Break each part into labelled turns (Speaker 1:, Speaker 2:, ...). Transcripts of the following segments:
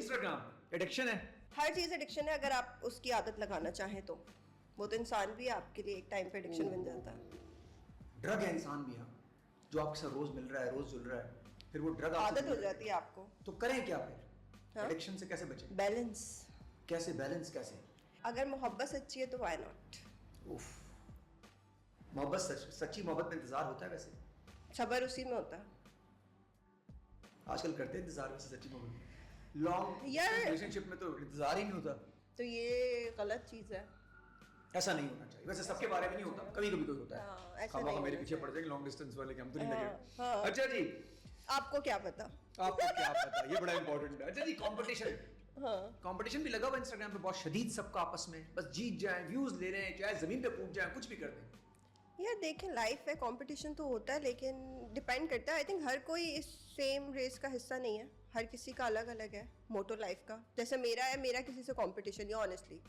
Speaker 1: Instagram addiction है।
Speaker 2: हर चीज addiction है, अगर आप उसकी आदत लगाना चाहें तो। वो तो इंसान भी आपके लिए एक टाइम पे एडिक्शन बन जाता है।
Speaker 1: ड्रग है इंसान भी, हाँ, जो आपके साथ रोज मिल रहा है, रोज जुल रहा है, फिर वो ड्रग
Speaker 2: आदत हो जाती है आपको।
Speaker 1: तो करें क्या फिर?
Speaker 2: हाँ?
Speaker 1: एडिक्शन से कैसे बचें?
Speaker 2: बैलेंस।
Speaker 1: कैसे बैलेंस कैसे?
Speaker 2: अगर मोहब्बत सच्ची है तो व्हाई नॉट।
Speaker 1: उफ, मोहब्बत सच्ची मोहब्बत में इंतजार होता है वैसे?
Speaker 2: सबर उसी में होता है।
Speaker 1: आजकल करते हैं इंतजार वैसे सच्ची मोहब्बत? लॉन्ग
Speaker 2: यार
Speaker 1: रिलेशनशिप में तो इंतजार ही नहीं होता।
Speaker 2: तो ये गलत चीज है।
Speaker 1: ऐसा नहीं होना चाहिए वैसे, सबके बारे में नहीं होता, कभी कभी कोई होता है।
Speaker 2: हाँ, ऐसा नहीं
Speaker 1: मेरे
Speaker 2: होना
Speaker 1: पीछे पड़ जाएंगे लॉन्ग डिस्टेंस वाले, हम तो नहीं
Speaker 2: हाँ,
Speaker 1: लगे।
Speaker 2: हाँ।
Speaker 1: अच्छा जी,
Speaker 2: आपको क्या पता?
Speaker 1: आपको क्या पता, ये बड़ा इंपॉर्टेंट है। अच्छा जी, कंपटीशन।
Speaker 2: हाँ।
Speaker 1: कंपटीशन भी लगा हुआ इंस्टाग्राम पे बहुत शदीद, सबका आपस में बस जीत जाए, व्यूज ले रहे हैं, चाहे जमीन पे कूद जाए, कुछ भी कर दें।
Speaker 2: यार देखें, लाइफ है, कंपटीशन तो होता है, लेकिन डिपेंड करता है। आई थिंक हर कोई इस सेम रेस का हिस्सा नहीं है, हर किसी का अलग अलग है मोटो लाइफ का। जैसे मेरा है, मेरा किसी से कंपटीशन है ऑनेस्टली।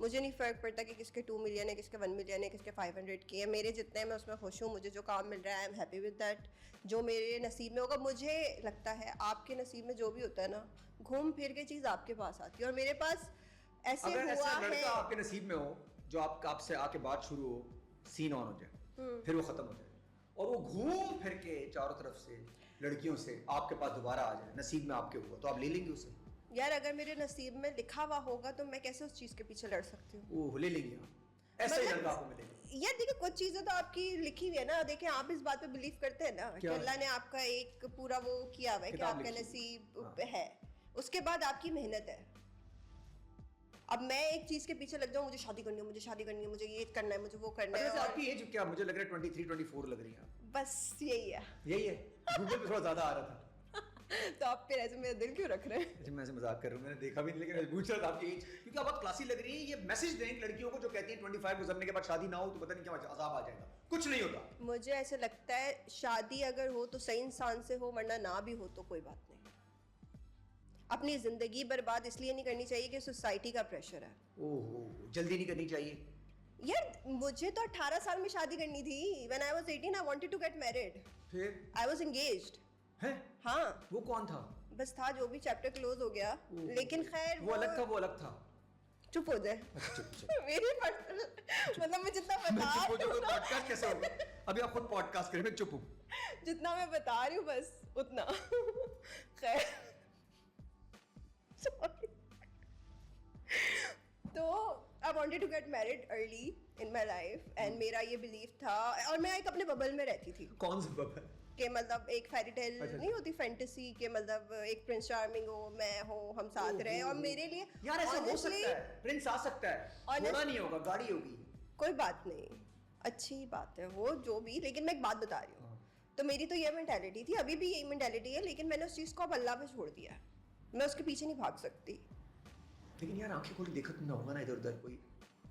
Speaker 2: मुझे नहीं फ़र्क पड़ता कि किसके 2 मिलियन है, किसके 1 मिलियन है, किसके 500 के है। मेरे जितने हैं मैं उसमें खुश हूँ। मुझे जो काम मिल रहा है I am happy with that. जो मेरे नसीब में होगा, मुझे लगता है आपके नसीब में जो भी होता है ना, घूम फिर के चीज़ आपके पास आती है। और मेरे पास ऐसे
Speaker 1: अगर
Speaker 2: हुआ
Speaker 1: ऐसा
Speaker 2: है।
Speaker 1: लड़का आपके नसीब में हो जो आपसे आके बात शुरू हो, सीन ऑन हो जाए, फिर वो खत्म हो जाए और वो घूम फिर के चारों तरफ से लड़कियों से आपके पास दोबारा आ जाए, नसीब में आपके हुआ, तो आप ले लेंगे उसे?
Speaker 2: यार अगर मेरे नसीब में लिखा हुआ होगा तो मैं कैसे उस चीज़ के पीछे लड़ सकती हूँ?
Speaker 1: वो ले लेंगे आप, ऐसा ही लड़का आपको मिलेगा।
Speaker 2: यार देखिए, कुछ चीजें तो आपकी लिखी हुई है ना। देखिए, आप इस बात पे बिलीव करते हैं ना कि अल्लाह ने आपका एक पूरा वो किया हुआ है कि आपका नसीब है, उसके बाद आपकी मेहनत है। अब मैं एक चीज के पीछे लग जाऊं, मुझे शादी करनी है, मुझे शादी करनी है, मुझे ये करना है, मुझे वो करना है।
Speaker 1: आपकी एज क्या? मुझे लग रहा है 23-24 लग रही है।
Speaker 2: बस यही है।
Speaker 1: यही है, गूगल पे थोड़ा ज्यादा आ रहा था।
Speaker 2: तो आप फिर ऐसे मेरा दिल क्यों रख रहे हैं?
Speaker 1: अच्छा, मैं ऐसे मजाक कर रहा हूँ, मैंने देखा भी नहीं, लेकिन पूछ रहा था आपकी एज, क्योंकि अब आप क्लासी लग रही है। ये मैसेज दें लड़कियों को जो कहती हैं 25 गुजरने के बाद शादी ना हो तो पता नहीं क्या अजाब आ जाएगा। कुछ नहीं होता। मुझे
Speaker 2: ऐसे लगता है शादी अगर हो तो सही इंसान से हो, वरना ना भी हो तो कोई बात नहीं। अपनी जिंदगी बर्बाद इसलिए नहीं करनी चाहिए कि सोसाइटी का प्रेशर है।
Speaker 1: ओहो, जल्दी नहीं करनी चाहिए।
Speaker 2: यार मुझे तो 18 साल में शादी करनी थी। When I was 18 I wanted to get married.
Speaker 1: फिर
Speaker 2: I was engaged.
Speaker 1: है?
Speaker 2: हाँ।
Speaker 1: वो कौन था?
Speaker 2: बस था, जो भी चैप्टर क्लोज हो गया। लेकिन खैर
Speaker 1: वो अलग था, वो अलग था।
Speaker 2: चुप हो जाए। मेरी मतलब मैं जितना बता रही हूँ
Speaker 1: पॉडकास्ट कैसे होगा? अभी आप खुद पॉडकास्ट करें, मैं चुप हूँ।
Speaker 2: जितना मैं बता रही हूँ बस उतना। खैर तो I wanted to get married early in my life and मेरा ये बिलीफ था। और मैं एक अपने बबल में रहती थी।
Speaker 1: कौन सा बबल?
Speaker 2: के मतलब एक फेरी टेल नहीं होती, फैंटेसी के मतलब एक प्रिंस चार्मिंग हो, मैं हो, हम साथ रहे। और मेरे लिए
Speaker 1: यार ऐसा हो सकता है, प्रिंस आ सकता है, घोड़ा नहीं होगा, गाड़ी होगी।
Speaker 2: कोई बात नहीं, अच्छी बात है वो जो भी। लेकिन मैं एक बात बता रही हूँ, तो मेरी तो ये मेंटालिटी थी, अभी भी यही मेंटालिटी है, लेकिन मैंने उस चीज़ को अब अल्लाह पे छोड़ दिया है। मैं उसके पीछे नहीं भाग सकती।
Speaker 1: लेकिन यार आंखें खोल देखा तुम ना होगा ना, इधर उधर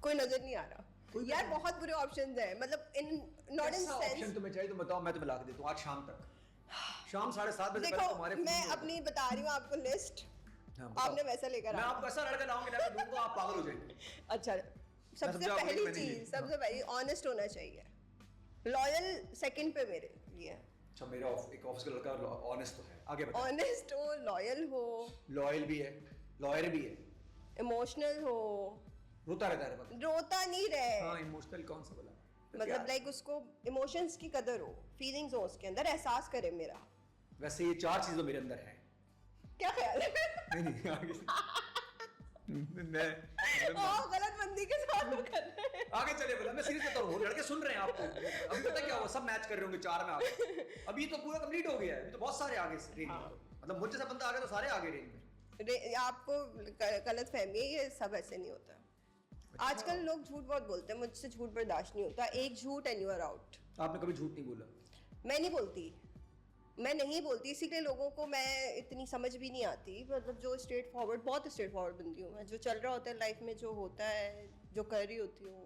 Speaker 1: कोई
Speaker 2: नजर नहीं आ रहा। यार बहुत बुरे ऑप्शंस हैं, मतलब in not in sense.
Speaker 1: Option तुम्हें चाहिए तो बताओ, मैं तुम्हें ला के देता हूँ आज शाम तक। शाम 7:30 बजे
Speaker 2: देखो,
Speaker 1: तुम्हारे
Speaker 2: मैं अपनी बता रही हूँ आपको लिस्ट। आपने वैसा लेकर
Speaker 1: मैं आपको ऐसा लड़का लाऊंगा, लाके दूंगा, आप पागल हो जाएंगे।
Speaker 2: अच्छा, सबसे पहली चीज, सबसे पहली ऑनेस्ट होना चाहिए। लॉयल सेकंड पे मेरे लिए।
Speaker 1: अच्छा, मेरा एक ऑफिस का लड़का ऑनेस्ट तो है, आगे बताओ।
Speaker 2: ऑनेस्ट हो, लॉयल हो।
Speaker 1: लॉयल भी है, लॉयर भी है।
Speaker 2: इमोशनल हो।
Speaker 1: रोता रहता है?
Speaker 2: रोता नहीं रहे।
Speaker 1: हाँ, इमोशनल कौन सा बोला?
Speaker 2: मतलब लाइक उसको इमोशंस की कदर हो, फीलिंग्स हो उसके अंदर, एहसास करे मेरा।
Speaker 1: वैसे ये 4 चीजें मेरे अंदर है।
Speaker 2: क्या ख्याल है?
Speaker 1: नहीं आगे
Speaker 2: गलत बंदी के साथ कर रहे हैं।
Speaker 1: आगे चले बोला, मैं सीरियस बता रहा हूँ, लड़के सुन रहे हैं आपको। अभी पता क्या हुआ, सब मैच कर रहे होंगे 4 में आगे। अभी तो पूरा कंप्लीट हो गया है, अभी तो बहुत सारे आगे से रेंज। मतलब मुझे से बंदा आ गया तो सारे आगे रेंज में।
Speaker 2: आपको गलत फहमी है, ये सब ऐसे नहीं होता। आजकल लोग झूठ बहुत बोलते हैं, मुझसे झूठ बर्दाश्त नहीं होता। एक झूठ एंड यू आर आउट।
Speaker 1: आपने कभी झूठ नहीं बोला?
Speaker 2: मैं नहीं बोलती, इसीलिए लोगों को मैं इतनी समझ भी नहीं आती। मतलब जो स्ट्रेट फॉरवर्ड, बहुत स्ट्रेट फॉरवर्ड बंदी हूँ मैं। जो चल रहा होता है लाइफ में, जो होता है, जो कर रही होती हूँ।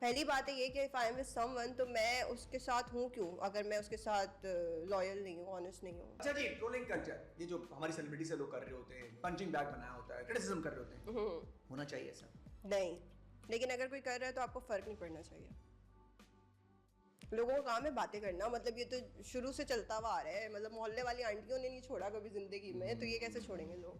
Speaker 2: पहली बात है ये कि if I am with someone तो मैं उसके साथ हूँ क्यों, अगर मैं उसके साथ लॉयल नहीं हूँ, ऑनेस्ट नहीं हूँ।
Speaker 1: अच्छा जी, ट्रोलिंग कल्चर, ये जो हमारी सेलिब्रिटी से लोग कर रहे होते हैं, पंचिंग बैग बनाया होता है, क्रिटिसिज्म कर रहे होते हैं, होना चाहिए ऐसा?
Speaker 2: नहीं, लेकिन अगर कोई कर रहा है तो आपको फर्क नहीं पड़ना चाहिए। लोगों का काम है बातें करना, मतलब ये तो शुरू से चलता हुआ आ रहा है। मतलब मोहल्ले वाली आंटियों ने नहीं छोड़ा कभी जिंदगी में, तो ये कैसे छोड़ेंगे लोग?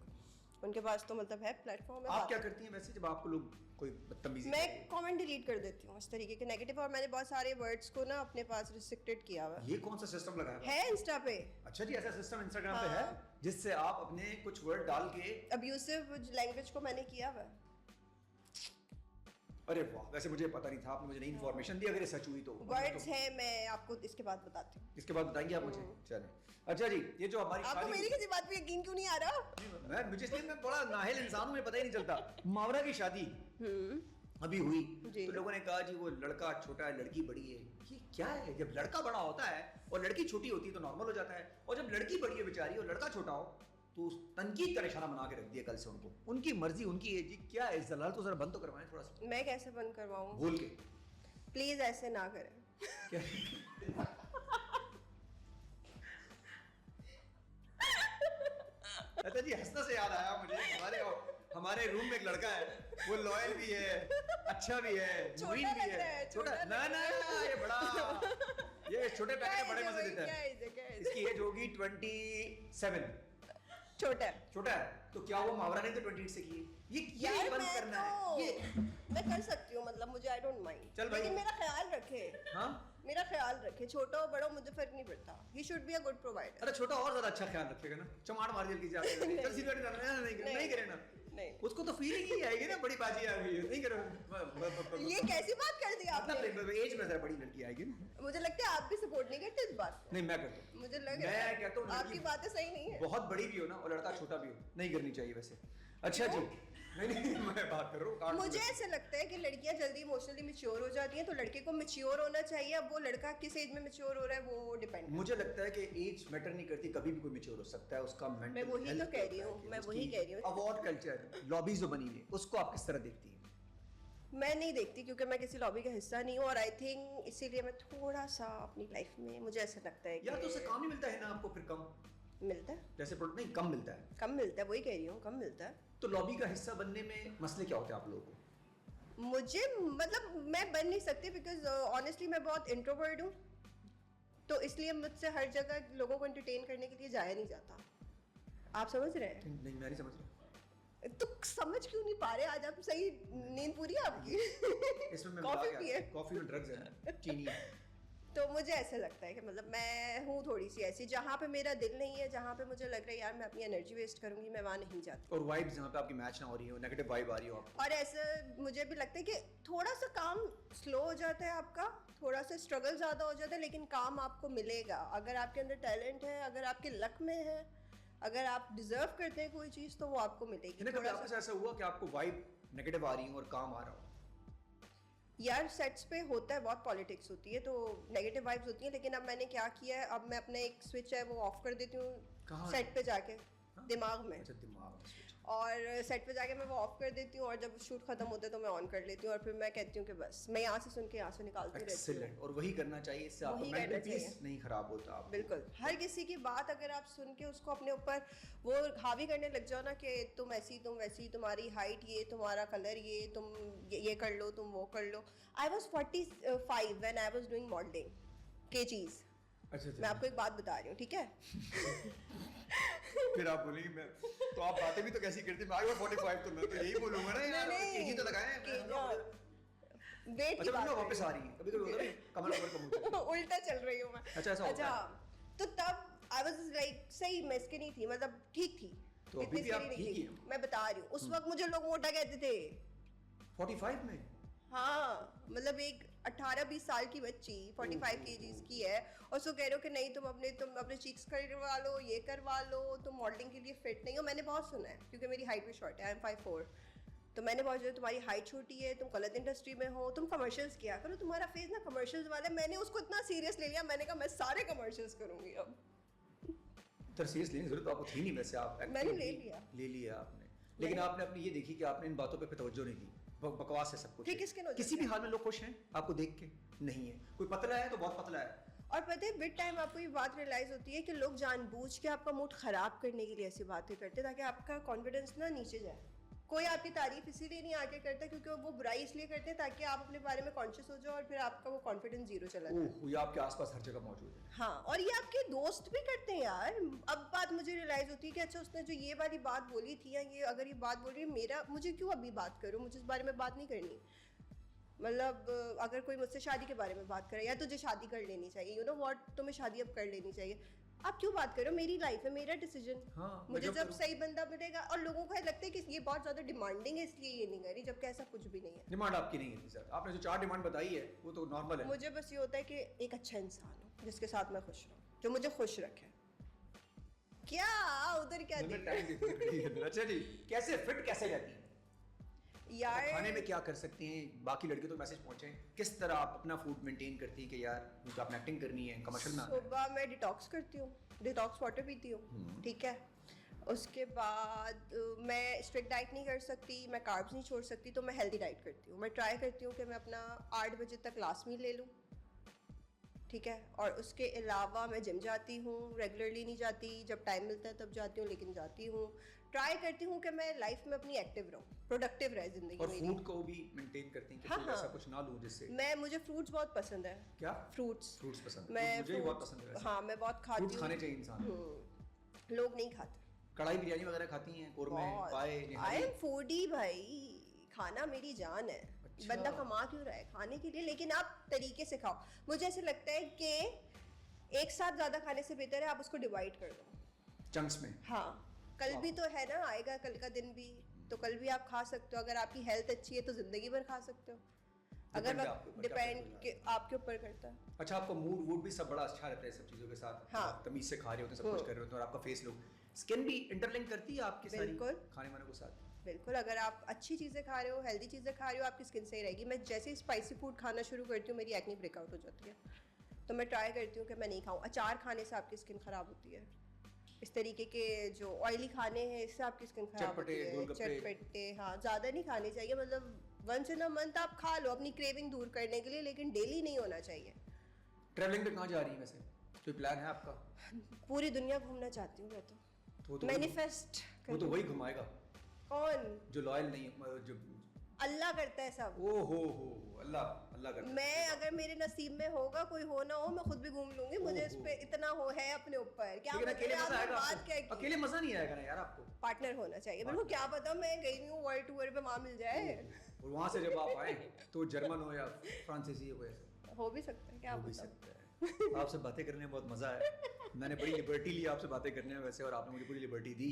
Speaker 2: उनके पास तो मतलब है प्लेटफॉर्म है।
Speaker 1: आप क्या करती हैं वैसे जब आपको लोग कोई बदतमीजी
Speaker 2: मैं
Speaker 1: करे?
Speaker 2: कमेंट डिलीट कर देती हूँ इस तरीके के नेगेटिव, और मैंने बहुत सारे वर्ड्स को ना अपने पास रिस्ट्रिक्टेड किया हुआ
Speaker 1: ये कौन सा सिस्टम लगाया हुआ
Speaker 2: है इंस्टा पे।
Speaker 1: अच्छा जी, ऐसा सिस्टम इंस्टाग्राम पे है
Speaker 2: हाँ।
Speaker 1: जिससे आप अपने कुछ वर्ड डाल के
Speaker 2: अब्यूसिव लैंग्वेज को मैंने किया हुआ है।
Speaker 1: अरे वाह, वैसे मुझे पता नहीं था, आपने मुझे नई इन्फॉर्मेशन दी। अगर ये सच हुई तो
Speaker 2: वर्ड्स हैं, मैं आपको इसके बाद बताती हूँ।
Speaker 1: इसके बाद बताएंगे आप मुझे? चलें। अच्छा जी, ये जो हमारी
Speaker 2: आपको मेरी किसी बात पे यकीन क्यों नहीं आ रहा?
Speaker 1: मुझे इसलिए मैं बड़ा नाहिल इंसान हूँ, मुझे पता ही नहीं चलता। मावरा की शादी अभी हुई
Speaker 2: जी।
Speaker 1: तो लोगों ने कहा जी वो लड़का छोटा है लड़की बड़ी है। ये क्या है? जब लड़का बड़ा होता है और लड़की छोटी होती है तो नॉर्मल हो जाता है, और जब लड़की बड़ी है बेचारी और लड़का छोटा हो तो उस तनकीद का निशाना बना के रख दिया कल से उनको। उनकी मर्जी, उनकी एज। जी क्या है? इस दलाल तो जरा बंद तो करवाएं थोड़ा सा।
Speaker 2: मैं कैसे बंद करवाऊँ?
Speaker 1: बोल के
Speaker 2: प्लीज ऐसे ना करें।
Speaker 1: क्या? अच्छा जी, हंसने से याद आया मुझे, हमारे रूम में एक लड़का है, वो लॉयल भी है, अच्छा भी है, मुइन भी है। छोटा ना ना, ये बड़ा, ये छोटे पैकेट बड़े मजे देता है। इसकी एज होगी 27।
Speaker 2: छोटा
Speaker 1: है तो क्या वो मावरा ने तो 28 से की? ये
Speaker 2: यार
Speaker 1: बंद
Speaker 2: मैं
Speaker 1: करना
Speaker 2: तो
Speaker 1: है ये।
Speaker 2: मैं कर सकती हूँ, मतलब मुझे आई डोंट माइंड,
Speaker 1: चल भाई।
Speaker 2: लेकिन मेरा ख्याल रखे।
Speaker 1: हाँ,
Speaker 2: मेरा ख्याल रखे, छोटा हो बड़ा हो मुझे फर्क नहीं पड़ता। He should be a good provider.
Speaker 1: अरे छोटा और ज्यादा अच्छा ख्याल रखेगा ना, चमाड़ मार जल्दी से आके चल सिगरेट करना नहीं करे ना,
Speaker 2: नहीं।
Speaker 1: उसको तो फीलिंग ही आएगी ना, बड़ी बाजी आ गई है, नहीं करो।
Speaker 2: ये कैसी बात कर दी आपने?
Speaker 1: मतलब एज में जरा बड़ी लड़की आएगी ना।
Speaker 2: मुझे लगता है आप भी सपोर्ट नहीं करते इस बात को।
Speaker 1: नहीं, मैं करता हूँ।
Speaker 2: मुझे लग
Speaker 1: मैं
Speaker 2: रहा है
Speaker 1: कहता हूँ
Speaker 2: आपकी बातें सही नहीं है।
Speaker 1: बहुत बड़ी भी हो ना और लड़का छोटा भी हो, नहीं करनी चाहिए वैसे। अच्छा जी, नहीं मैं बात कर रहा हूँ।
Speaker 2: मुझे ऐसा लगता है कि लड़कियां जल्दी इमोशनली मैच्योर हो जाती हैं, तो लड़के को मैच्योर होना चाहिए। अब वो लड़का किस एज में मैच्योर हो रहा है वो डिपेंड।
Speaker 1: मुझे लगता है कि एज मैटर नहीं करती, कभी भी कोई मैच्योर हो सकता है। उसका मेंटल,
Speaker 2: मैं वही तो कह रही हूँ, मैं वही कह रही हूँ।
Speaker 1: अवार्ड कल्चर, लॉबीज जो बनी है, उसको आप किस तरह देखती हैं?
Speaker 2: मैं नहीं देखती, क्योंकि मैं किसी लॉबी का हिस्सा नहीं हूँ, और आई थिंक इसीलिए मैं थोड़ा सा अपनी लाइफ में, मुझे ऐसा लगता है
Speaker 1: यार तो उससे
Speaker 2: कि
Speaker 1: काम नहीं मिलता है ना आपको? फिर कम
Speaker 2: मिलता है,
Speaker 1: जैसे नहीं कम मिलता है,
Speaker 2: कम मिलता है, वही कह रही हूँ, कम मिलता है।
Speaker 1: तो लॉबी का हिस्सा बनने में मसले क्या होते हैं आप लोगों को?
Speaker 2: मुझे मतलब मैं बन नहीं सकती, बिकॉज ऑनेस्टली मैं बहुत इंट्रोवर्ट हूँ, तो इसलिए मुझसे हर जगह लोगों को एंटरटेन करने के लिए जाया नहीं जाता। आप समझ रहे हैं?
Speaker 1: नहीं, मैं नहीं समझ रहा।
Speaker 2: तो समझ क्यों नहीं पा रहे? आज आप सही, नींद पूरी है आपकी?
Speaker 1: इसमें मैं
Speaker 2: कॉफी पिए?
Speaker 1: कॉफी में ड्रग्स है, चीनी है।
Speaker 2: तो मुझे ऐसा लगता है कि मतलब मैं हूँ थोड़ी सी ऐसी, जहाँ पे मेरा दिल नहीं है, जहाँ पे मुझे लग रहा है यार मैं अपनी एनर्जी वेस्ट करूंगी, मैं वहाँ नहीं जाती।
Speaker 1: और वाइब्स जहाँ पे आपकी मैच ना हो रही हो, नेगेटिव वाइब आ रही हो आपको।
Speaker 2: और ऐसा मुझे भी लगता है कि थोड़ा सा काम स्लो हो जाता है आपका, थोड़ा सा स्ट्रगल ज़्यादा हो जाता है, लेकिन काम आपको मिलेगा अगर आपके अंदर टैलेंट है, अगर आपके लक में है, अगर आप डिजर्व करते हैं कोई चीज़, तो वो आपको मिलेगी।
Speaker 1: कभी आपके साथ ऐसा हुआ कि आपको वाइब नेगेटिव आ रही हो और काम आ रहा हो?
Speaker 2: यार सेट्स पे होता है, बहुत पॉलिटिक्स होती है, तो नेगेटिव वाइब्स होती हैं, लेकिन अब मैंने क्या किया है, अब मैं अपना एक स्विच है वो ऑफ कर देती हूँ सेट पे जाके। दिमाग में।
Speaker 1: अच्छा, दिमाग में switch।
Speaker 2: और सेट पे जाके मैं वो ऑफ कर देती हूँ, और जब शूट खत्म होता है तो मैं ऑन कर लेती हूँ, और फिर मैं कहती हूँ कि बस मैं यहाँ से सुन के यहाँ से निकालती रहती हूँ।
Speaker 1: एक्सीलेंट, और वही करना चाहिए, इससे आपका
Speaker 2: वही
Speaker 1: मेंटल
Speaker 2: करना
Speaker 1: पीस
Speaker 2: चाहिए।
Speaker 1: नहीं खराब होता आपको।
Speaker 2: बिल्कुल, हर किसी की बात अगर आप सुन के उसको अपने ऊपर वो हावी करने लग जाओ ना, कि तुम ऐसी, तुम वैसी, तुम्हारी हाइट ये, तुम्हारा कलर ये, तुम ये कर लो, तुम वो कर लो। I was 45 when I was doing modelling के चीज़।
Speaker 1: अच्छा,
Speaker 2: मैं आपको एक बात बता रही हूँ, ठीक है?
Speaker 1: फिर आप बोलेंगे मैं तो, आप बातें भी तो कैसी करती हैं? आई वाज 45 तो मैं तो यही बोलूंगा ना यार, केजी तो लगाए हैं।
Speaker 2: वेट की बात
Speaker 1: वापस आ रही है, कभी कभी होता है कमर कम
Speaker 2: उल्टा चल रही हूँ मैं।
Speaker 1: अच्छा, ऐसा होता
Speaker 2: तो तब आई वाज लाइक सही, मैं इसके नहीं थी, मतलब ठीक थी,
Speaker 1: तो अभी भी आप ठीक ही हो।
Speaker 2: मैं बता रही हूँ, उस वक्त मुझे लोग मोटा कहते थे।
Speaker 1: 45 में?
Speaker 2: हाँ, मतलब एक 18-20 साल की बच्ची 45 kgs की है, और उसको कह रहे हो कि नहीं तुम अपने चीक्स करवा लो, ये करवा लो, तुम मॉडलिंग के लिए फिट नहीं हो। मैंने बहुत सुना है, क्योंकि मेरी हाइट भी शॉर्ट है, आई एम 5'4", तो मैंने बहुत जो तुम्हारी हाइट छोटी है, तुम गलत इंडस्ट्री में हो, तुम कमर्शियल्स किया करो, तुम्हारा फेस ना कमर्शियल्स वाला है। मैंने उसको इतना सीरियस ले लिया, मैंने कहा मैं सारे कमर्शियल्स करूंगी अब।
Speaker 1: तो सीरियस लेने की जरूरत आपको थी नहीं वैसे, आप
Speaker 2: मैंने ले लिया
Speaker 1: आपने, लेकिन आपने अपनी ये देखी कि आपने इन बातों पे तवज्जो नहीं दी। बकवास है सब कुछ। किसी भी हाल में लोग खुश हैं आपको देख के? नहीं है। कोई पतला है तो बहुत पतला है।
Speaker 2: और पता है विद टाइम आपको ये बात रियलाइज होती है कि लोग जानबूझ के आपका मूड खराब करने के लिए ऐसी बातें करते हैं, ताकि आपका कॉन्फिडेंस ना नीचे जाए। कोई आपकी तारीफ इसीलिए नहीं आके करता क्योंकि वो बुराई इसलिए करते हैं ताकि आप अपने बारे में कॉन्शियस हो जाओ और फिर आपका वो कॉन्फिडेंस जीरो चला जाए।
Speaker 1: ओह, ये आपके आसपास हर जगह मौजूद है।
Speaker 2: हाँ, और ये आपके दोस्त भी करते हैं यार। अब बात मुझे रियलाइज होती है कि अच्छा उसने जो ये वाली बात बोली थी, या ये अगर ये बात बोल रही है, मेरा मुझे क्यों अभी बात करूँ, मुझे इस बारे में बात नहीं करनी। मतलब अगर कोई मुझसे शादी के बारे में बात करे, या तुझे शादी कर लेनी चाहिए, यू नो व्हाट, तुम्हें शादी अब कर लेनी चाहिए, आप क्यों बात करो, मेरी लाइफ है, मेरा डिसीजन।
Speaker 1: हाँ,
Speaker 2: मुझे जब सही बंदा मिलेगा, और लोगों को लगता है कि ये बहुत ज्यादा डिमांडिंग है इसलिए ये नहीं कर रही, जबकि ऐसा कुछ भी नहीं है।
Speaker 1: डिमांड आपकी नहीं है सर, आपने जो 4 डिमांड बताई है वो तो नॉर्मल है।
Speaker 2: मुझे बस ये होता है कि एक अच्छा इंसान हो जिसके साथ मैं खुश रहूं, जो मुझे खुश रखे। क्या उधर क्या
Speaker 1: अच्छा जी, कैसे फिट कैसे रहती है
Speaker 2: यार?
Speaker 1: खाने में क्या कर सकती हैं? बाकी लड़के तो मैसेज पहुंचे, किस तरह आप अपना फूड मेंटेन करती हैं कि यार मुझे आपने एक्टिंग करनी है, कमर्शियल में?
Speaker 2: सुबह मैं डिटॉक्स करती हूँ, डिटॉक्स वाटर पीती हूँ, ठीक है। उसके बाद मैं स्ट्रिक्ट डाइट नहीं कर सकती, मैं कार्ब्स नहीं छोड़ सकती, तो मैं हेल्दी डाइट करती हूँ। मैं ट्राई करती हूँ कि मैं अपना 8 बजे तक लास्ट मील ले लूँ, ठीक है। और उसके अलावा मैं जिम जाती हूँ, रेगुलरली नहीं जाती, जब टाइम मिलता है तब जाती हूँ, लेकिन जाती हूँ। ट्राई करती हूँ कि मैं लाइफ में अपनी एक्टिव रहूँ, प्रोडक्टिव रहे जिंदगी
Speaker 1: और
Speaker 2: मेरी।
Speaker 1: फूड को भी मेंटेन करती हैं कि कोई ऐसा कुछ ना लूं जिससे?
Speaker 2: मुझे फ्रूट्स बहुत पसंद है।
Speaker 1: क्या?
Speaker 2: फ्रूट्स
Speaker 1: पसंद है?
Speaker 2: मैं
Speaker 1: मुझे भी बहुत पसंद है वैसे।
Speaker 2: हाँ, मैं बहुत खाती हूँ।
Speaker 1: फ्रूट्स खाने चाहिए इंसान।
Speaker 2: लोग नहीं खाते।
Speaker 1: कढ़ाई बिरयानी वगैरह खाती हैं, कोरमे, पाए,
Speaker 2: आई एम फूडी भाई, खाना मेरी जान है।
Speaker 1: अच्छा।
Speaker 2: बंदा कमा क्यों रहा है खाने के लिए, लेकिन आप तरीके से खाओ। मुझे ऐसे लगता है कि एक साथ ज्यादा खाने से बेहतर है आप उसको डिवाइड कर दो
Speaker 1: चंक्स में।
Speaker 2: हाँ, कल भी तो है ना, आएगा कल का दिन भी, तो कल भी आप खा सकते हो। अगर आपकी हेल्थ अच्छी है तो जिंदगी भर खा सकते हो। अगर डिपेंड आपके ऊपर करता है।
Speaker 1: अच्छा, आपका मूड वूड भी सब बड़ा अच्छा रहता है सब चीजों के साथ?
Speaker 2: हाँ,
Speaker 1: तमीज से खा रहे होते हैं, सब कुछ कर रहे होते हैं, और आपका फेस लुक, स्किन भी इंटरलिंक करती है आपके सारी
Speaker 2: बिल्कुल
Speaker 1: खाने वाने के साथ?
Speaker 2: बिल्कुल। अगर आप अच्छी चीज़ें खा रहे हो, हेल्दी चीज़ें खा रहे हो, आपकी स्किन सही रहेगी। मैं जैसे ही स्पाइसी फूड खाना शुरू करती हूँ मेरी एक्ने ब्रेकआउट हो जाती है, तो मैं ट्राई करती हूँ कि मैं नहीं खाऊँ। अचार खाने से आपकी स्किन खराब होती है। इस तरीके के जो ऑयली खाने हैं इससे आपकी स्किन खराब होती है। चटपटे हाँ, ज़्यादा नहीं खाने चाहिए। मतलब वंस इन अ मंथ आप खा लो अपनी क्रेविंग दूर करने के लिए, लेकिन डेली नहीं होना चाहिए।
Speaker 1: ट्रैवलिंग पे कहाँ जा रही है वैसे? कोई प्लान है आपका?
Speaker 2: पूरी दुनिया घूमना चाहती हूँ मैं तो मैनिफेस्ट।
Speaker 1: वो तो वही घुमाएगा।
Speaker 2: कौन?
Speaker 1: जो लॉयल नहीं, जो
Speaker 2: अल्लाह करता है सब।
Speaker 1: ओ हो, अल्लाह करता है।
Speaker 2: मैं अगर मेरे नसीब में होगा, कोई हो ना हो, मैं खुद भी घूम लूंगी। मुझे इस पे इतना हो है अपने ऊपर। क्या
Speaker 1: अकेले मजा आएगा?
Speaker 2: बात क्या है?
Speaker 1: अकेले मजा नहीं आएगा ना यार आपको।
Speaker 2: पार्टनर होना चाहिए। मेरे को क्या पता, मैं गई हूँ वर्ल्ड टूर पे, वहां मिल जाए।
Speaker 1: और वहां से जब आप आए तो जर्मन हो या फ्रांसीसी हो, ऐसा
Speaker 2: हो भी सकता है, क्या
Speaker 1: हो भी सकता है। आपसे बातें करने में बहुत मजा है। मैंने बड़ी लिबर्टी ली आपसे बातें करने में वैसे, और आपने मुझे पूरी liberty the.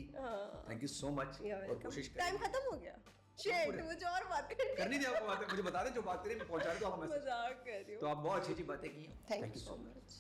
Speaker 1: Thank you so much. और कोशिश करें।
Speaker 2: टाइम खत्म हो गया। शेट, मुझे और बात
Speaker 1: करनी थी आपको। बातें मुझे बता दें, जो बात करें मैं पहुंचा दूं आपको मैसेज।
Speaker 2: मजाक कर रही हूं।
Speaker 1: तो आप बहुत अच्छी बातें की।
Speaker 2: Thank you so much.